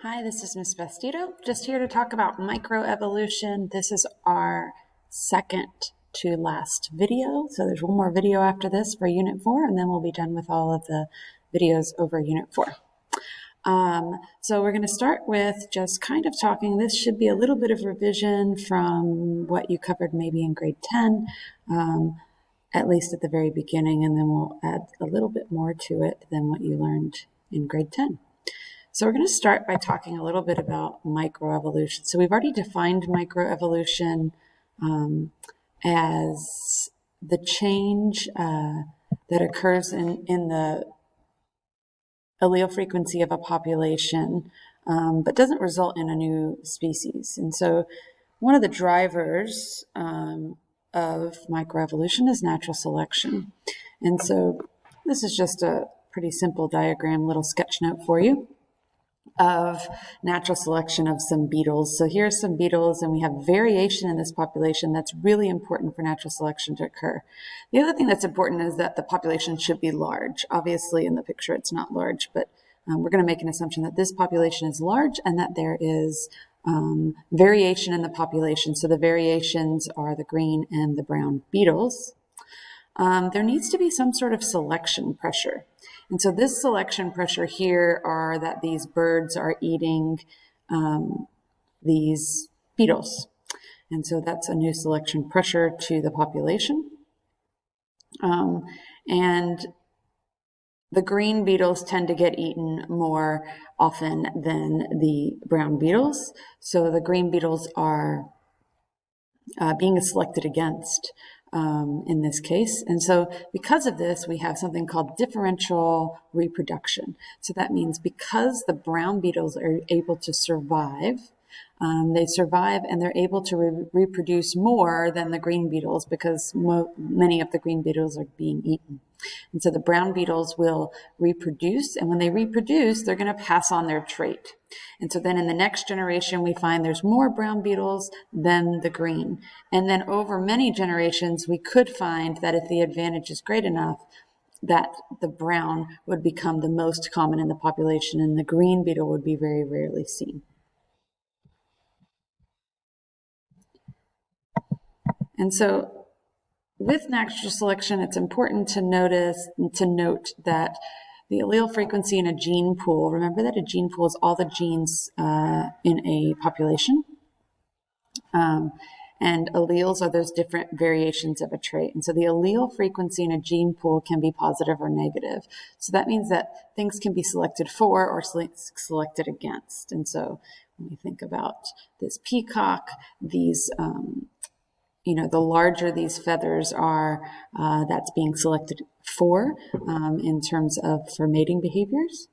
Hi, this is Ms. Vestito, just here to talk about microevolution. This is our second to last video. So there's one more video after this for Unit 4, and then we'll be done with all of the videos over Unit 4. So we're going to start with just kind of talking. This should be a little bit of revision from what you covered maybe in grade 10, at least at the very beginning, and then we'll add a little bit more to it than what you learned in grade 10. So we're going to start by talking a little bit about microevolution. So we've already defined microevolution as the change that occurs in the allele frequency of a population, but doesn't result in a new species. And so one of the drivers of microevolution is natural selection. And so this is just a pretty simple diagram, little sketch note for you of natural selection of some beetles. So here's some beetles, and we have variation in this population that's really important for natural selection to occur. The other thing that's important is that the population should be large. Obviously, in the picture, it's not large, but we're going to make an assumption that this population is large and that there is variation in the population. So the variations are the green and the brown beetles. There needs to be some sort of selection pressure. And so this selection pressure here are that these birds are eating these beetles. And so that's a new selection pressure to the population. And the green beetles tend to get eaten more often than the brown beetles. So the green beetles are being selected against in this case. And so because of this, we have something called differential reproduction. So that means because the brown beetles are able to survive, they survive and they're able to reproduce more than the green beetles because many of the green beetles are being eaten. And so the brown beetles will reproduce, and when they reproduce, they're going to pass on their trait. And so then in the next generation, we find there's more brown beetles than the green. And then over many generations, we could find that if the advantage is great enough, that the brown would become the most common in the population and the green beetle would be very rarely seen. And so with natural selection, it's important to note that the allele frequency in a gene pool, remember that a gene pool is all the genes in a population. And alleles are those different variations of a trait. And so the allele frequency in a gene pool can be positive or negative. So that means that things can be selected for or selected against. And so when we think about this peacock, these the larger these feathers are, that's being selected for in terms of for mating behaviors.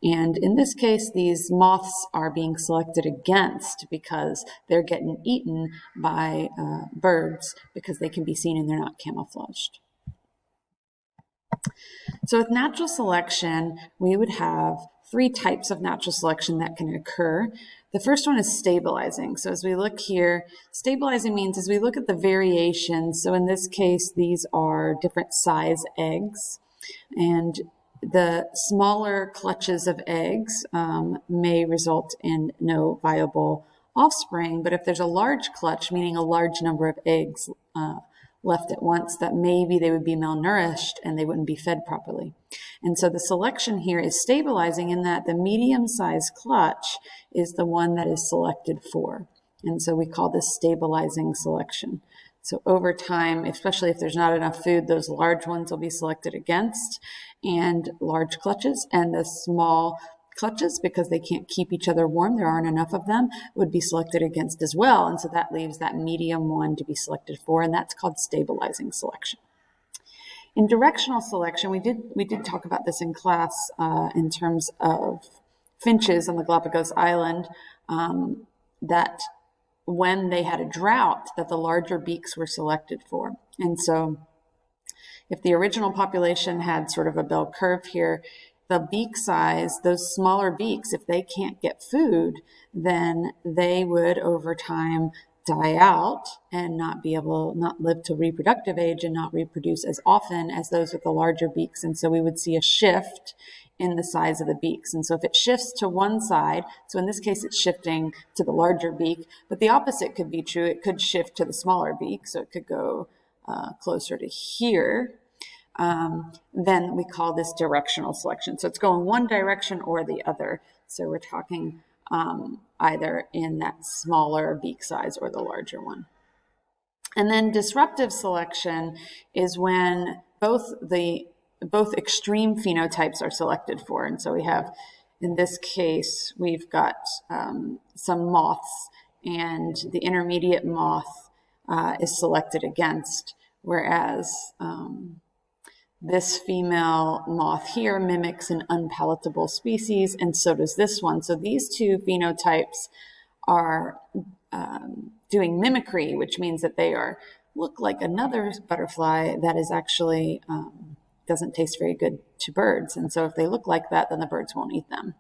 And in this case, these moths are being selected against because they're getting eaten by birds because they can be seen and they're not camouflaged. So with natural selection, we would have three types of natural selection that can occur. The first one is stabilizing. So as we look here, stabilizing means as we look at the variations, so in this case, these are different size eggs, and the smaller clutches of eggs may result in no viable offspring, but if there's a large clutch, meaning a large number of eggs left at once, that maybe they would be malnourished and they wouldn't be fed properly. And so the selection here is stabilizing in that the medium-sized clutch is the one that is selected for. And so we call this stabilizing selection. So over time, especially if there's not enough food, those large ones will be selected against, and large clutches, and the small clutches, because they can't keep each other warm, there aren't enough of them, would be selected against as well. And so that leaves that medium one to be selected for, and that's called stabilizing selection. In directional selection, we did talk about this in class in terms of finches on the Galapagos Island, that when they had a drought, that the larger beaks were selected for. And so if the original population had sort of a bell curve here, the beak size, those smaller beaks, if they can't get food, then they would over time die out and not live to reproductive age and not reproduce as often as those with the larger beaks. And so we would see a shift in the size of the beaks. And so if it shifts to one side, so in this case, it's shifting to the larger beak, but the opposite could be true. It could shift to the smaller beak. So it could go closer to here. Then we call this directional selection. So it's going one direction or the other. So we're talking either in that smaller beak size or the larger one. And then disruptive selection is when both extreme phenotypes are selected for. And so we have, in this case, we've got some moths, and the intermediate moth is selected against, whereas this female moth here mimics an unpalatable species, and so does this one. So these two phenotypes are doing mimicry, which means that they look like another butterfly that is actually doesn't taste very good to birds. And so if they look like that, then the birds won't eat them.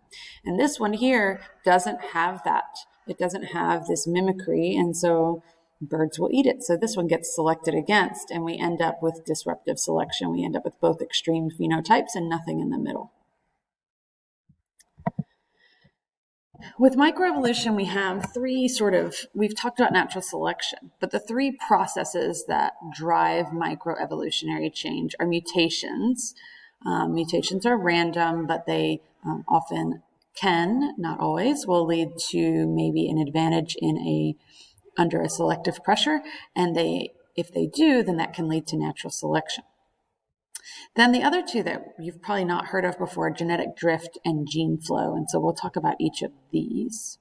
And this one here doesn't have that. It doesn't have this mimicry, and so birds will eat it. So this one gets selected against, and we end up with disruptive selection. We end up with both extreme phenotypes and nothing in the middle. With microevolution, we have we've talked about natural selection, but the three processes that drive microevolutionary change are mutations. Mutations are random, but they often can, not always, will lead to maybe an advantage under a selective pressure, and if they do, then that can lead to natural selection. Then the other two that you've probably not heard of before, genetic drift and gene flow, and so we'll talk about each of these.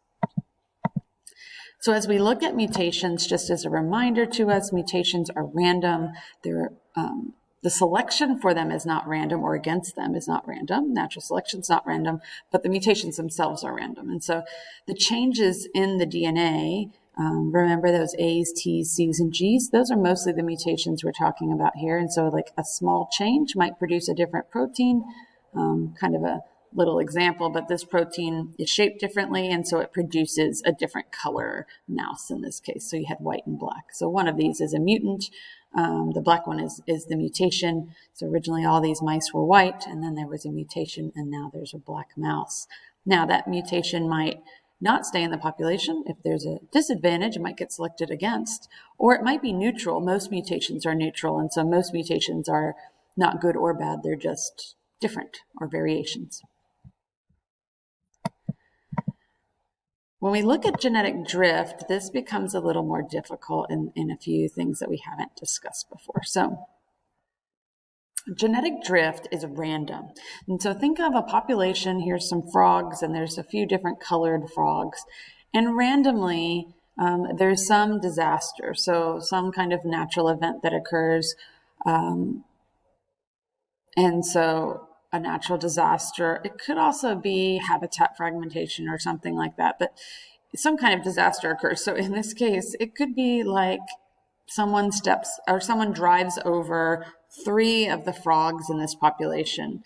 So as we look at mutations, just as a reminder to us, mutations are random. The selection for them is not random, or against them is not random. Natural selection is not random, but the mutations themselves are random. And so the changes in the DNA, remember those A's, T's, C's, and G's? Those are mostly the mutations we're talking about here. And so like a small change might produce a different protein, kind of a little example, but this protein is shaped differently, and so it produces a different color mouse in this case. So you had white and black. So one of these is a mutant. The black one is the mutation. So originally all these mice were white, and then there was a mutation, and now there's a black mouse. Now that mutation might not stay in the population. If there's a disadvantage, it might get selected against, or it might be neutral. Most mutations are neutral, and so most mutations are not good or bad. They're just different, or variations. When we look at genetic drift, this becomes a little more difficult in a few things that we haven't discussed before. So genetic drift is random. And so think of a population. Here's some frogs, and there's a few different colored frogs. And randomly, there's some disaster. So some kind of natural event that occurs. And so a natural disaster, it could also be habitat fragmentation or something like that, but some kind of disaster occurs. So in this case, it could be like someone drives over 3 of the frogs in this population,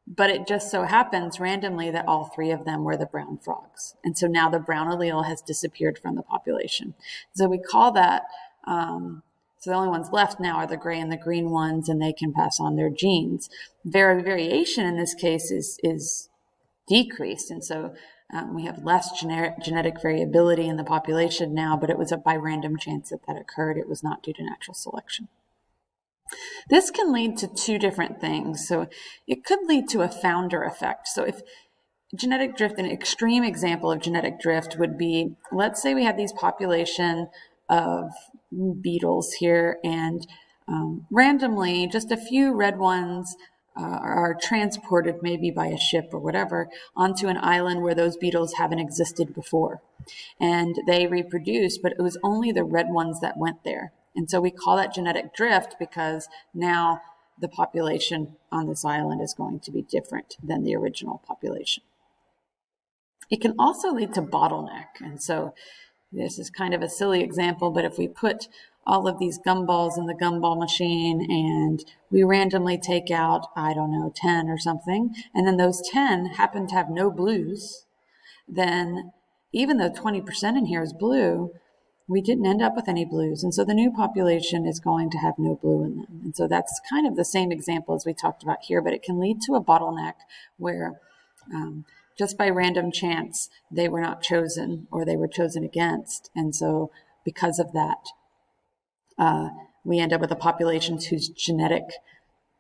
but it just so happens randomly that all 3 of them were the brown frogs. And so now the brown allele has disappeared from the population. So we call that, so the only ones left now are the gray and the green ones, and they can pass on their genes. Variation in this case is decreased. And so we have less genetic variability in the population now, but it was by random chance that occurred. It was not due to natural selection. This can lead to 2 different things. So it could lead to a founder effect. So if genetic drift, an extreme example of genetic drift would be, let's say we have these population of beetles here, and randomly just a few red ones are transported maybe by a ship or whatever onto an island where those beetles haven't existed before. And they reproduce, but it was only the red ones that went there. And so we call that genetic drift because now the population on this island is going to be different than the original population. It can also lead to bottleneck. And so this is kind of a silly example, but if we put all of these gumballs in the gumball machine and we randomly take out, 10 or something, and then those 10 happen to have no blues, then even though 20% in here is blue, we didn't end up with any blues. And so the new population is going to have no blue in them. And so that's kind of the same example as we talked about here, but it can lead to a bottleneck where just by random chance, they were not chosen or they were chosen against. And so because of that, we end up with a population whose genetic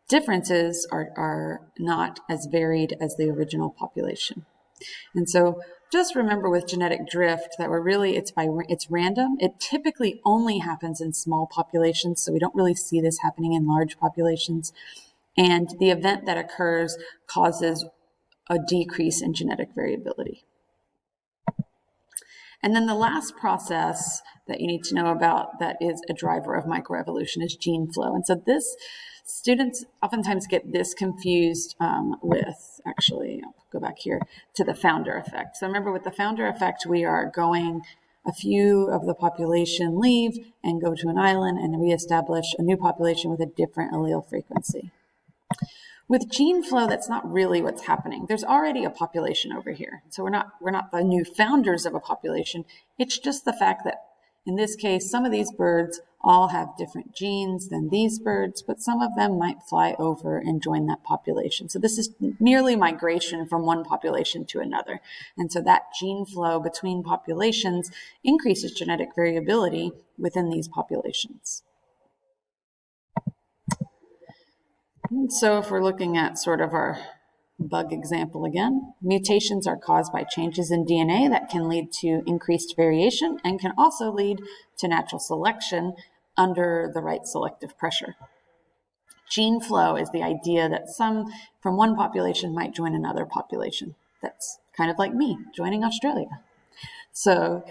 differences are not as varied as the original population. And so just remember with genetic drift that it's random. It typically only happens in small populations, so we don't really see this happening in large populations. And the event that occurs causes a decrease in genetic variability. And then the last process that you need to know about that is a driver of microevolution is gene flow. And so students oftentimes get this confused actually, I'll go back here to the founder effect. So remember with the founder effect, we are going a few of the population leave and go to an island and reestablish a new population with a different allele frequency. With gene flow, that's not really what's happening. There's already a population over here. So we're not the new founders of a population. It's just the fact that in this case, some of these birds all have different genes than these birds, but some of them might fly over and join that population. So this is merely migration from one population to another. And so that gene flow between populations increases genetic variability within these populations. And so if we're looking at sort of our bug example again, mutations are caused by changes in DNA that can lead to increased variation and can also lead to natural selection under the right selective pressure. Gene flow is the idea that some from one population might join another population. That's kind of like me joining Australia. So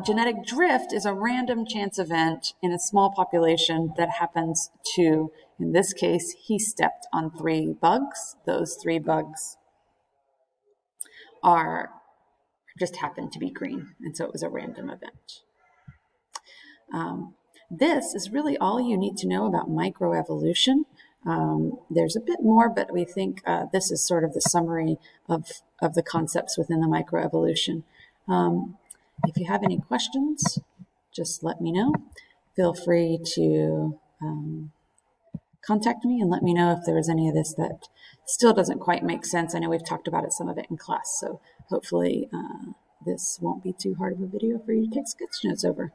genetic drift is a random chance event in a small population that happens to, in this case, he stepped on 3 bugs. Those 3 bugs just happened to be green, and so it was a random event. This is really all you need to know about microevolution. There's a bit more, but we think this is sort of the summary of the concepts within the microevolution. If you have any questions, just let me know. Feel free to contact me and let me know if there was any of this that still doesn't quite make sense. I know we've talked about some of it in class, so hopefully this won't be too hard of a video for you to take sketch notes over.